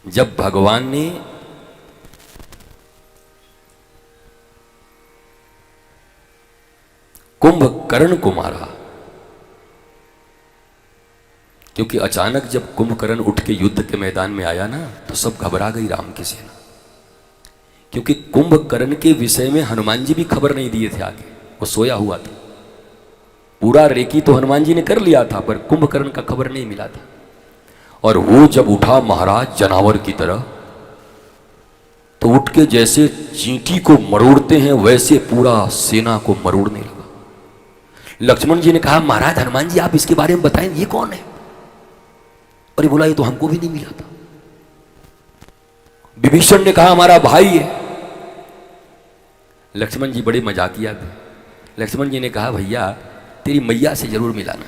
जब भगवान ने कुंभकर्ण को मारा, क्योंकि अचानक जब कुंभकर्ण उठ के युद्ध के मैदान में आया ना, तो सब घबरा गई राम की सेना। क्योंकि कुंभकर्ण के विषय में हनुमान जी भी खबर नहीं दिए थे आगे, वो सोया हुआ था। पूरा रेकी तो हनुमान जी ने कर लिया था, पर कुंभकर्ण का खबर नहीं मिला था। और वो जब उठा महाराज जनावर की तरह, तो उठ के जैसे चींटी को मरोड़ते हैं वैसे पूरा सेना को मरोड़ने लगा। लक्ष्मण जी ने कहा, महाराज हनुमान जी आप इसके बारे में बताएं, ये कौन है? और ये बोला, ये तो हमको भी नहीं मिला था। विभीषण ने कहा, हमारा भाई है। लक्ष्मण जी बड़े मजाकिया थे। लक्ष्मण जी ने कहा, भैया तेरी मैया से जरूर मिलाना,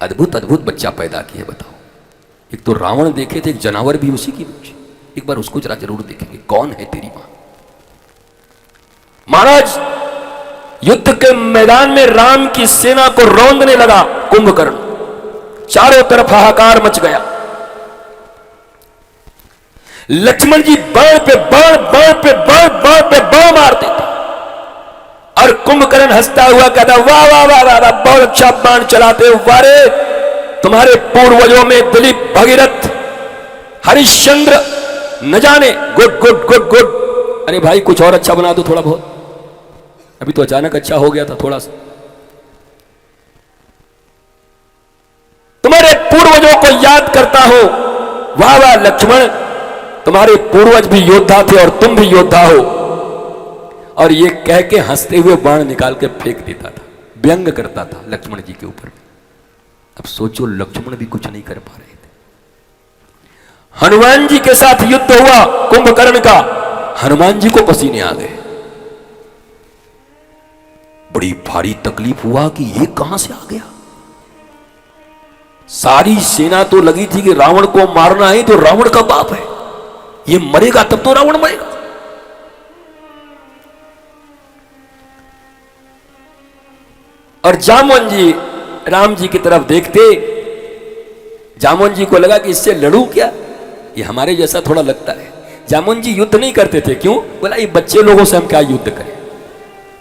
अद्भुत अद्भुत बच्चा पैदा किए। बताओ, एक तो रावण देखे थे, एक जनावर भी उसी की पूछे, एक बार उसको जरा जरूर देखेंगे, कौन है तेरी मां? महाराज युद्ध के मैदान में राम की सेना को रौंदने लगा कुंभकर्ण। चारों तरफ हाहाकार मच गया। लक्ष्मण जी बाण पे बाण, बाण पे बाण, बाण पे बाण मारते थे, और कुंभकर्ण हंसता हुआ कहता, वाह वाह वाह वाह, बहुत अच्छा बाण चलाते हो, वारे तुम्हारे पूर्वजों में दिलीप, भगीरथ, हरिश्चंद्र न जाने, गुड गुड गुड गुड। अरे भाई कुछ और अच्छा बना दो थोड़ा बहुत, अभी तो अचानक अच्छा हो गया था थोड़ा सा। तुम्हारे पूर्वजों को याद करता हो, वाह वाह लक्ष्मण, तुम्हारे पूर्वज भी योद्धा थे और तुम भी योद्धा हो। और ये कह के हंसते हुए बाण निकाल के फेंक देता था, व्यंग करता था लक्ष्मण जी के ऊपर। अब सोचो, लक्ष्मण भी कुछ नहीं कर पा रहे थे। हनुमान जी के साथ युद्ध हुआ कुंभकर्ण का, हनुमान जी को पसीने आ गए। बड़ी भारी तकलीफ हुआ कि ये कहां से आ गया। सारी सेना तो लगी थी कि रावण को मारना है, तो रावण का बाप है, ये मरेगा तब तो रावण मरेगा। और जामवन जी राम जी की तरफ देखते, जामवन जी को लगा कि इससे लड़ूं क्या, ये हमारे जैसा थोड़ा लगता है। जामवन जी युद्ध नहीं करते थे, क्यों? बोला, ये बच्चे लोगों से हम क्या युद्ध करें,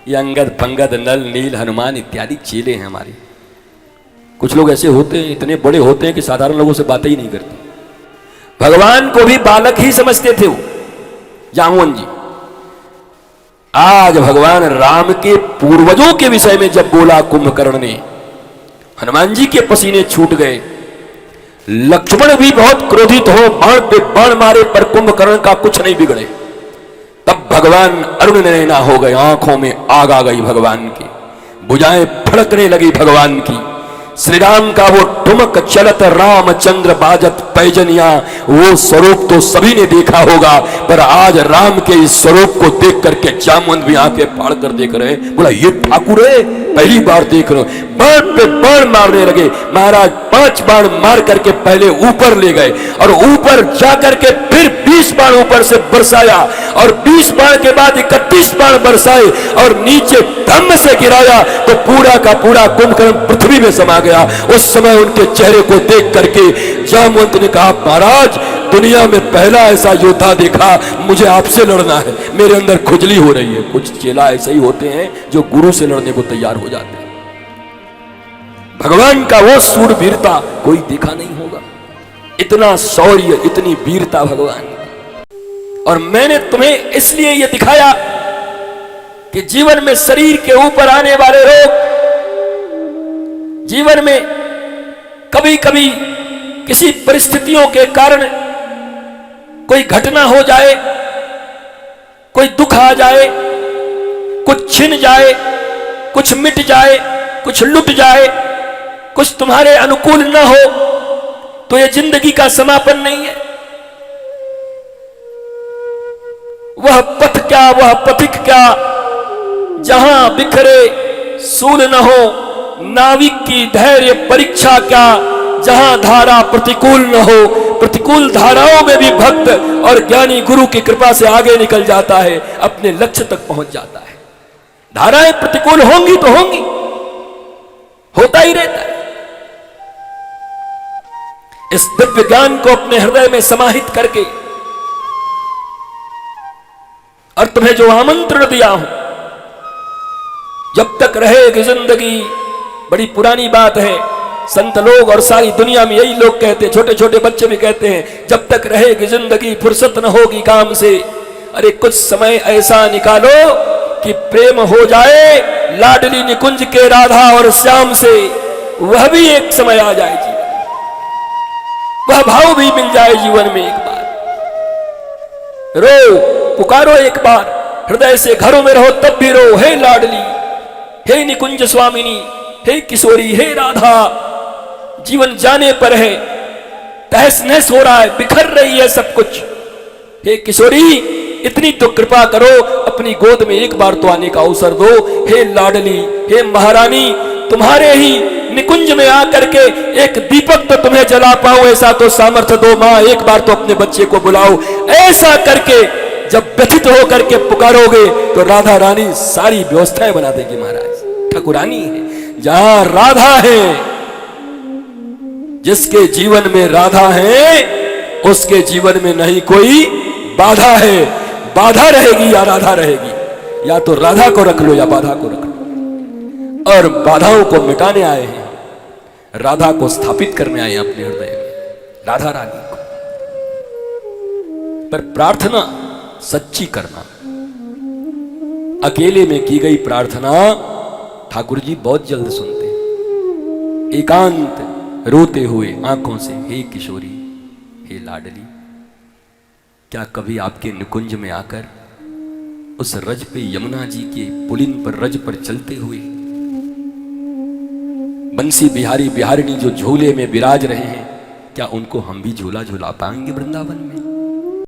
ये अंगद पंगद नल नील हनुमान इत्यादि चेले हैं हमारे। कुछ लोग ऐसे होते हैं, इतने बड़े होते हैं कि साधारण लोगों से बातें ही नहीं करते। भगवान को भी बालक ही समझते थे वो जामवन जी। आज भगवान राम के पूर्वजों के विषय में जब बोला कुंभकर्ण ने, हनुमान जी के पसीने छूट गए। लक्ष्मण भी बहुत क्रोधित हो, बाण पे बाण मारे, पर कुंभकर्ण का कुछ नहीं बिगड़े। तब भगवान अरुण नैना हो गए, आंखों में आग आ गई भगवान की, भुजाएं फड़कने लगी भगवान की। श्री राम का वो ठुमक चलत रामचंद्र बाजत पैजनिया, वो स्वरूप तो सभी ने देखा होगा, पर आज राम के इस स्वरूप को देख करके जामवंत भी आंखें फाड़ कर देख रहे हैं। बोला, ये ठाकुर है, पहली बार देख रहे हो। बाण पे बाण मारने लगे महाराज। 5 बाण मार करके पहले ऊपर ले गए, और ऊपर जाकर के फिर 20 बाण ऊपर से बरसाया, और 20 बाण के बाद 31 बाण बरसाए, और नीचे धम्म से गिराया, तो पूरा का पूरा कुंभकर्ण पृथ्वी में समा गया। उस समय उनके चेहरे को देख करके जामवंत ने कहा, महाराज दुनिया में पहला ऐसा योद्धा देखा, मुझे आपसे लड़ना है, मेरे अंदर खुजली हो रही है। कुछ चेला ऐसे ही होते हैं जो गुरु से लड़ने को तैयार हो जाते हैं। भगवान का वो सूरवीरता कोई देखा नहीं होगा, इतना शौर्य, इतनी वीरता भगवान। और मैंने तुम्हें इसलिए यह दिखाया कि जीवन में शरीर के ऊपर आने वाले रोग, जीवन में कभी कभी किसी परिस्थितियों के कारण कोई घटना हो जाए, कोई दुख आ जाए, कुछ छिन जाए, कुछ मिट जाए, कुछ लुट जाए, कुछ तुम्हारे अनुकूल न हो, तो यह जिंदगी का समापन नहीं है। वह पथ क्या, वह पथिक क्या, जहां बिखरे सूल न हो, नाविक की धैर्य परीक्षा क्या, जहां धारा प्रतिकूल न हो। प्रतिकूल धाराओं में भी भक्त और ज्ञानी गुरु की कृपा से आगे निकल जाता है, अपने लक्ष्य तक पहुंच जाता है। धाराएं प्रतिकूल होंगी तो होंगी, होता ही रहता है। इस दिव्य ज्ञान को अपने हृदय में समाहित करके और तुम्हें जो आमंत्रण दिया हूं, जब तक रहेगी जिंदगी, बड़ी पुरानी बात है, संत लोग और सारी दुनिया में यही लोग कहते हैं, छोटे छोटे बच्चे भी कहते हैं, जब तक रहेगी जिंदगी फुर्सत न होगी काम से। अरे कुछ समय ऐसा निकालो कि प्रेम हो जाए लाडली निकुंज के राधा और श्याम से, वह भी एक समय आ जाए जीवन, वह भाव भी मिल जाए जीवन में। एक बार रो, पुकारो एक बार, हृदय से घरों में रहो तब भी रो, हे लाडली, हे निकुंज स्वामिनी, हे किशोरी, हे राधा। जीवन जाने पर है, तहस नहस हो रहा है, बिखर रही है सब कुछ। हे किशोरी, इतनी तो कृपा करो, अपनी गोद में एक बार तो आने का अवसर दो। हे लाडली, हे महारानी, तुम्हारे ही निकुंज में आकर के एक दीपक तो तुम्हें जला पाओ, ऐसा तो सामर्थ्य दो मां, एक बार तो अपने बच्चे को बुलाओ। ऐसा करके जब व्यथित होकर के पुकारोगे तो राधा रानी सारी व्यवस्थाएं बना देगी। महाराज ठाकुरानी है, जहां राधा है, जिसके जीवन में राधा है उसके जीवन में नहीं कोई बाधा है। बाधा रहेगी या राधा रहेगी, या तो राधा को रख लो या बाधा को रख लो। और बाधाओं को मिटाने आए हैं, राधा को स्थापित करने आए हैं अपने हृदय में, राधा रानी को। पर प्रार्थना सच्ची करना, अकेले में की गई प्रार्थना ठाकुर जी बहुत जल्द सुनते हैं। एकांत रोते हुए आंखों से, हे किशोरी, हे लाडली, क्या कभी आपके निकुंज में आकर उस रज पे, यमुना जी के पुलिन पर, रज पर चलते हुए बंसी बिहारी बिहारिणी जो झूले में विराज रहे हैं, क्या उनको हम भी झूला झूला पाएंगे वृंदावन में?